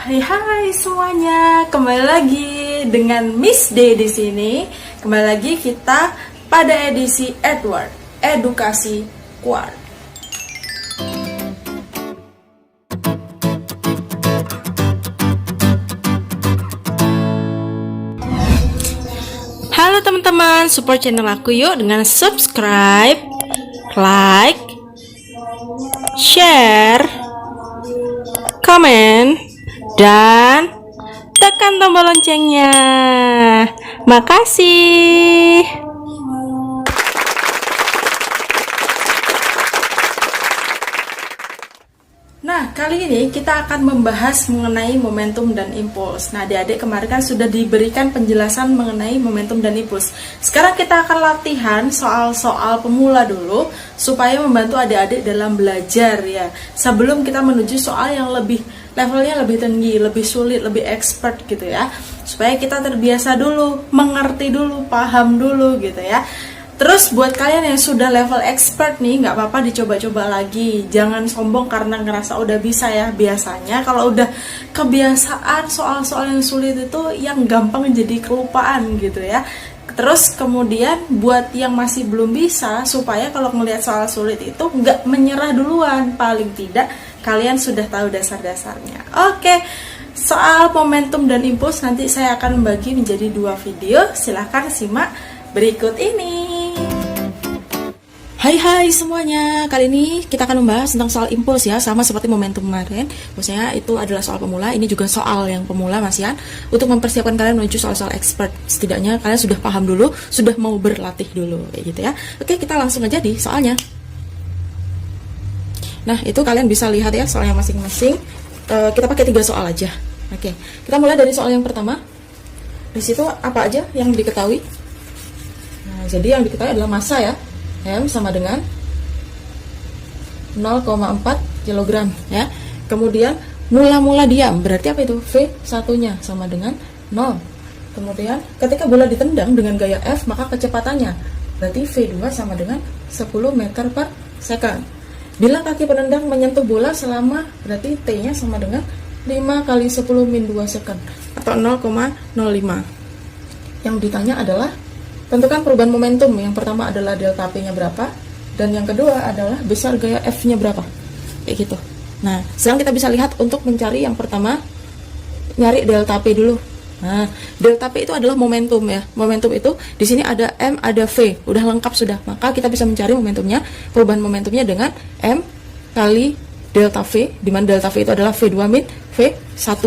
Hai semuanya, kembali lagi dengan Miss D di sini. Kembali lagi kita pada edisi Edward Edukasi Quart. Halo teman-teman, support channel aku yuk dengan subscribe, like, share, komen, dan tekan tombol loncengnya. Makasih. Nah, kali ini kita akan membahas mengenai momentum dan impuls. Nah, adik-adik kemarin kan sudah diberikan penjelasan mengenai momentum dan impuls. Sekarang kita akan latihan soal-soal pemula dulu, supaya membantu adik-adik dalam belajar ya. Sebelum kita menuju soal yang levelnya lebih tinggi, lebih sulit, lebih expert gitu ya. Supaya kita terbiasa dulu, mengerti dulu, paham dulu gitu ya. Terus buat kalian yang sudah level expert nih, nggak apa-apa dicoba-coba lagi. Jangan sombong karena ngerasa udah bisa ya. Biasanya kalau udah kebiasaan soal-soal yang sulit itu yang gampang jadi kelupaan gitu ya. Terus kemudian buat yang masih belum bisa, supaya kalau ngelihat soal sulit itu nggak menyerah duluan. Paling tidak kalian sudah tahu dasar-dasarnya. Oke, soal momentum dan impuls nanti saya akan membagi menjadi 2 video. Silahkan simak berikut ini. Hai semuanya, kali ini kita akan membahas tentang soal impuls ya, sama seperti momentum kemarin. Maksudnya itu adalah soal pemula, ini juga soal yang pemula Mas Yan, untuk mempersiapkan kalian menuju soal-soal expert. Setidaknya kalian sudah paham dulu, sudah mau berlatih dulu kayak gitu ya. Oke, kita langsung aja di soalnya. Nah, itu kalian bisa lihat ya soalnya masing-masing. Kita pakai 3 soal aja. Oke, kita mulai dari soal yang pertama. Di situ apa aja yang diketahui? Nah, jadi yang diketahui adalah massa ya. M sama dengan 0,4 kg ya. Kemudian mula-mula diam, berarti apa itu? V1-nya sama dengan 0. Kemudian ketika bola ditendang dengan gaya F, maka kecepatannya berarti V2 sama dengan 10 meter per second. Bila kaki penendang menyentuh bola selama, berarti T-nya sama dengan 5 kali 10 min 2 second atau 0,05. Yang ditanya adalah tentukan perubahan momentum. Yang pertama adalah delta P-nya berapa, dan yang kedua adalah besar gaya F-nya berapa. Kayak gitu. Nah, sekarang kita bisa lihat untuk mencari yang pertama, nyari delta P dulu. Nah, delta P itu adalah momentum ya. Momentum itu di sini ada M, ada V, udah lengkap sudah. Maka kita bisa mencari momentumnya, perubahan momentumnya dengan M kali delta V, di mana delta V itu adalah V2 min V1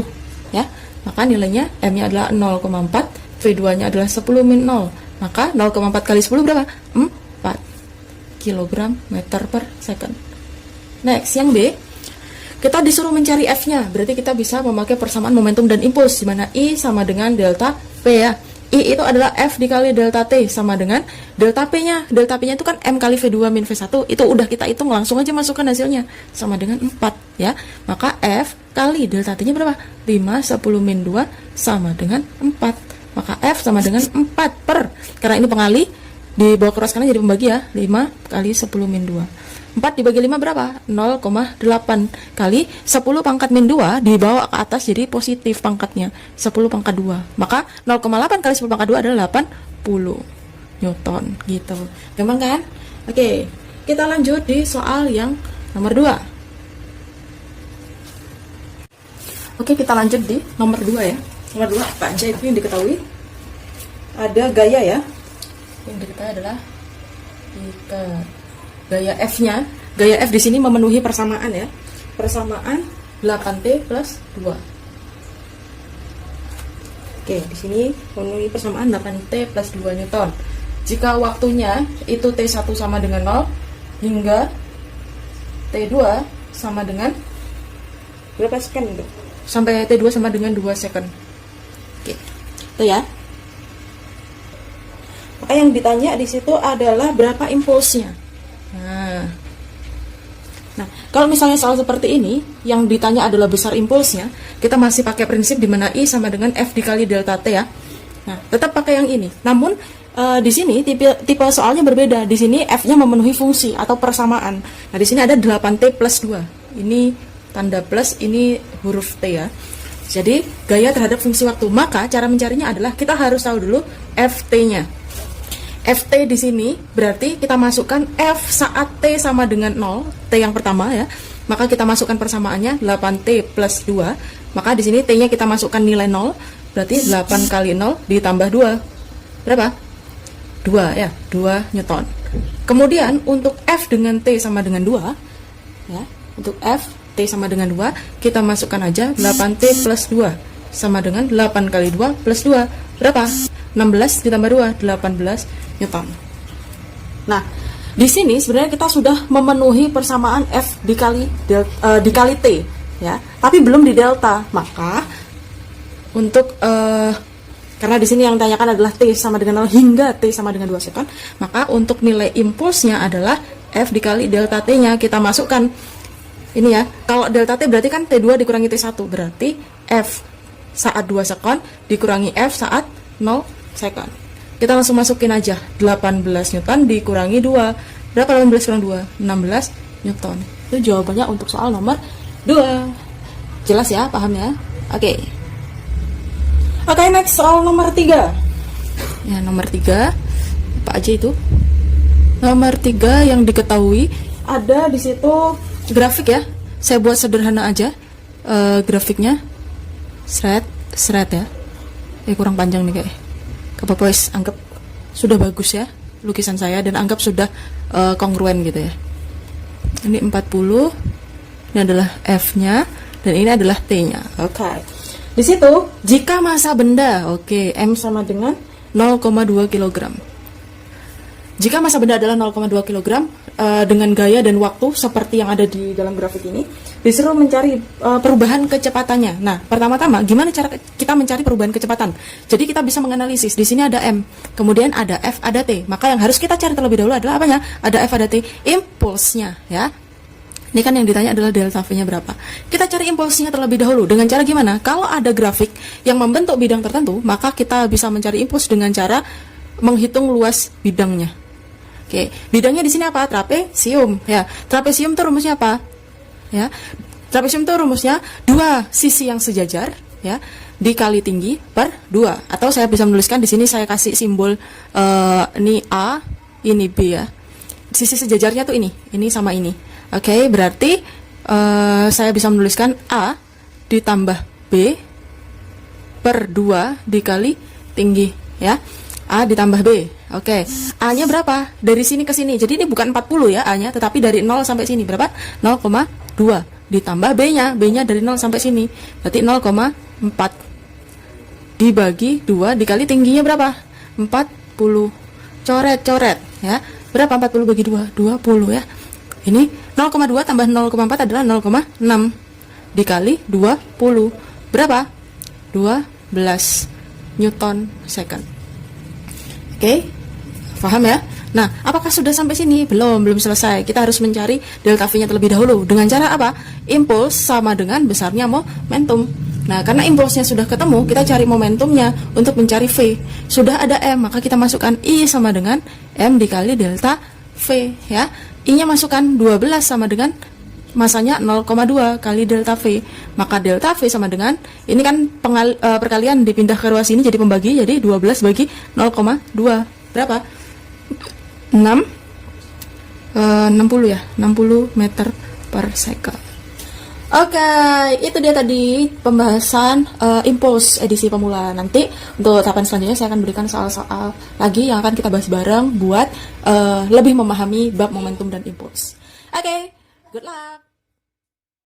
ya. Maka nilainya M-nya adalah 0,4, V2-nya adalah 10 min 0. Maka 0,4 kali 10 berapa? 4 kg meter per second. Next, yang B, kita disuruh mencari F-nya. Berarti kita bisa memakai persamaan momentum dan impuls, di mana I sama dengan delta P ya. I itu adalah F dikali delta T sama dengan delta P-nya. Delta P-nya itu kan M kali V2 min V1. Itu udah kita hitung, langsung aja masukkan hasilnya. Sama dengan 4 ya. Maka F kali delta T-nya berapa? 5, 10 min 2 sama dengan 4. Maka F sama dengan 4 per, karena ini pengali, dibawa ke ruas kanan jadi pembagi ya, 5 kali 10 min 2. 4 dibagi 5 berapa? 0,8 kali 10 pangkat min 2 dibawa ke atas jadi positif pangkatnya, 10 pangkat 2. Maka 0,8 kali 10 pangkat 2 adalah 80 Newton gitu. Gampang kan? Oke, kita lanjut di soal yang nomor 2. Oke, kita lanjut di nomor 2 ya. Nomor 2 apa aja itu yang diketahui? Ada gaya ya. Yang diketahui adalah gaya F-nya. Gaya F di sini memenuhi persamaan ya. Persamaan 8T plus 2. Oke, di sini memenuhi persamaan 8T plus 2 Newton. Jika waktunya itu T1 sama dengan 0 hingga T2 sama dengan berapa second itu? Sampai T2 sama dengan 2 second. Oke, itu ya. Maka yang ditanya di situ adalah berapa impulsnya. Nah, kalau misalnya soal seperti ini, yang ditanya adalah besar impulsnya, kita masih pakai prinsip di mana I sama dengan F dikali delta T ya. Nah, tetap pakai yang ini. Namun di sini tipe soalnya berbeda. Di sini F-nya memenuhi fungsi atau persamaan. Nah, di sini ada 8T plus 2. Ini tanda plus, ini huruf T ya. Jadi gaya terhadap fungsi waktu. Maka cara mencarinya adalah kita harus tahu dulu Ft-nya. Ft di sini berarti kita masukkan F saat T sama dengan 0, T yang pertama ya. Maka kita masukkan persamaannya 8T plus 2. Maka di sini T-nya kita masukkan nilai 0, berarti 8 kali 0 ditambah 2. Berapa? 2 ya, 2 Newton. Kemudian untuk F dengan T sama dengan 2 ya, untuk F T sama dengan 2, kita masukkan aja 8T plus 2 sama dengan 8 kali 2 plus 2. Berapa? 16 ditambah 2, 18 Newton. Nah, di sini sebenarnya kita sudah memenuhi persamaan F dikali T ya, tapi belum di delta. Maka untuk karena di sini yang ditanyakan adalah T sama dengan 0 hingga T sama dengan 2 second, maka untuk nilai impulsnya adalah F dikali delta T-nya. Kita masukkan ini ya, kalau delta T berarti kan T2 dikurangi T1, berarti F saat 2 second dikurangi F saat 0 second. Kita langsung masukin aja 18 Newton dikurangi 2. Berapa 18 kurang 2? 16 Newton. Itu jawabannya untuk soal nomor 2. Jelas ya, paham ya? Oke. Oke, next soal nomor 3. Ya, nomor 3 apa aja itu? Nomor 3 yang diketahui ada di situ grafik ya. Saya buat sederhana aja grafiknya. Seret ya. Kurang panjang nih kayak. Apa-apa, anggap sudah bagus ya lukisan saya, dan anggap sudah kongruen gitu ya. Ini 40, ini adalah F-nya, dan ini adalah T-nya. Oke. Di situ jika massa benda, M sama dengan 0,2 kg. Jika massa benda adalah 0,2 kg dengan gaya dan waktu seperti yang ada di dalam grafik ini, disuruh mencari perubahan kecepatannya. Nah, pertama-tama gimana cara kita mencari perubahan kecepatan? Jadi kita bisa menganalisis. Di sini ada M, kemudian ada F, ada T. Maka yang harus kita cari terlebih dahulu adalah apanya? Ada F, ada T, impulsnya ya. Ini kan yang ditanya adalah delta V-nya berapa. Kita cari impulsnya terlebih dahulu. Dengan cara gimana? Kalau ada grafik yang membentuk bidang tertentu, maka kita bisa mencari impuls dengan cara menghitung luas bidangnya. Oke, bidangnya di sini apa? Trapesium ya. Trapesium itu rumusnya apa? Ya. Trapesium itu rumusnya 2 sisi yang sejajar ya dikali tinggi per 2. Atau saya bisa menuliskan di sini, saya kasih simbol ini A, ini B ya. Sisi sejajarnya tuh ini sama ini. Oke, berarti saya bisa menuliskan A ditambah B per 2 dikali tinggi ya. A ditambah B. Oke, A-nya berapa? Dari sini ke sini. Jadi ini bukan 40 ya A-nya, tetapi dari 0 sampai sini berapa? 0,2 ditambah B-nya. B-nya dari 0 sampai sini. Berarti 0,4 dibagi 2 dikali tingginya berapa? 40. Coret-coret ya. Berapa 40 bagi 2? 20 ya. Ini 0,2 tambah 0,4 adalah 0,6 dikali 20. Berapa? 12 Newton second. Oke, paham ya? Nah, apakah sudah sampai sini? Belum selesai. Kita harus mencari delta V-nya terlebih dahulu. Dengan cara apa? Impuls sama dengan besarnya momentum. Nah, karena impulsnya sudah ketemu, kita cari momentumnya untuk mencari V. Sudah ada M, maka kita masukkan I sama dengan M dikali delta V ya. I-nya masukkan 12 sama dengan masanya 0,2 kali delta V. Maka delta V sama dengan, ini kan perkalian dipindah ke ruas ini jadi pembagi, jadi 12 bagi 0,2. Berapa? 60 ya, 60 meter per second. Oke, itu dia tadi pembahasan impuls edisi pemula. Nanti untuk tahapan selanjutnya saya akan berikan soal-soal lagi yang akan kita bahas bareng buat lebih memahami bab momentum dan impuls. Oke, good luck.